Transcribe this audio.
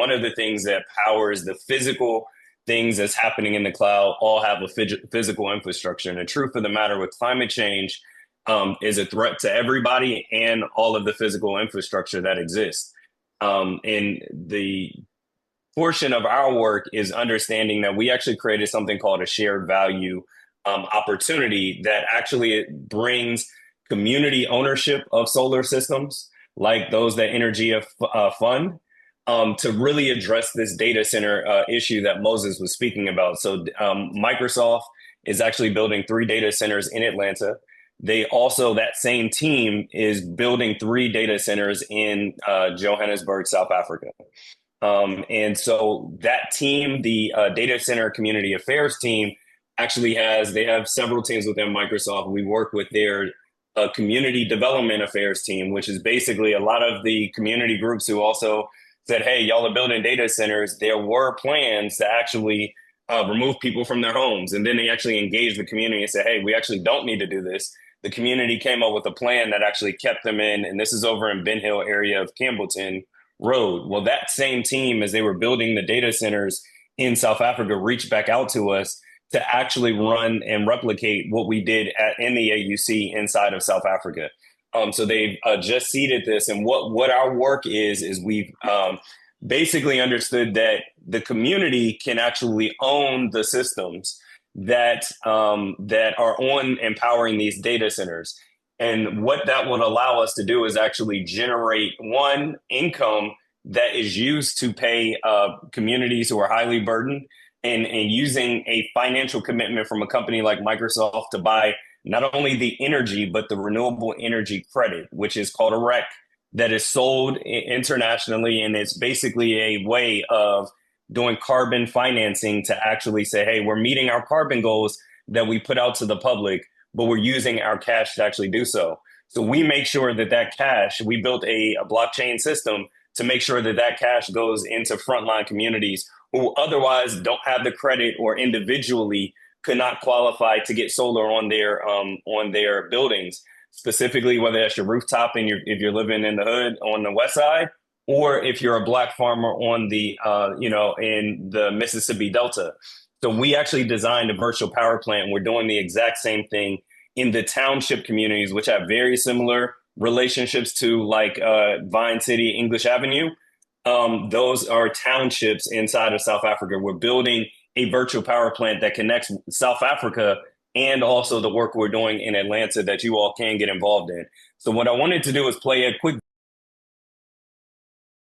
one of the things that powers the physical things that's happening in the cloud all have a physical infrastructure. And the truth of the matter with climate change is a threat to everybody and all of the physical infrastructure that exists. And the portion of our work is understanding that we actually created something called a shared value opportunity that actually brings community ownership of solar systems, like those that Energy fund, to really address this data center issue that Moses was speaking about. So Microsoft is actually building 3 data centers in Atlanta. They also, that same team is building 3 data centers in Johannesburg, South Africa. And so that team, the data center community affairs team, actually they have several teams within Microsoft. We work with their community development affairs team, which is basically a lot of the community groups who also said, hey, y'all are building data centers. There were plans to actually remove people from their homes. And then they actually engaged the community and said, hey, we actually don't need to do this. The community came up with a plan that actually kept them in. And this is over in Ben Hill area of Campbellton Road. Well, that same team, as they were building the data centers in South Africa, reached back out to us to actually run and replicate what we did in the AUC inside of South Africa. So they've just seeded this. And what our work is we've basically understood that the community can actually own the systems that are on empowering these data centers. And what that would allow us to do is actually generate one income that is used to pay communities who are highly burdened, and using a financial commitment from a company like Microsoft to buy not only the energy, but the renewable energy credit, which is called a REC, that is sold internationally. And it's basically a way of doing carbon financing to actually say, hey, we're meeting our carbon goals that we put out to the public, but we're using our cash to actually do so. So we make sure that that cash, we built a blockchain system to make sure that that cash goes into frontline communities who otherwise don't have the credit or individually could not qualify to get solar on their buildings, specifically whether that's your rooftop and if you're living in the hood on the west side, or if you're a black farmer on the in the Mississippi Delta. So we actually designed a virtual power plant. We're doing the exact same thing in the township communities, which have very similar relationships to like Vine City, English Avenue. Those are townships inside of South Africa. We're building a virtual power plant that connects South Africa and also the work we're doing in Atlanta that you all can get involved in. So what I wanted to do is play a quick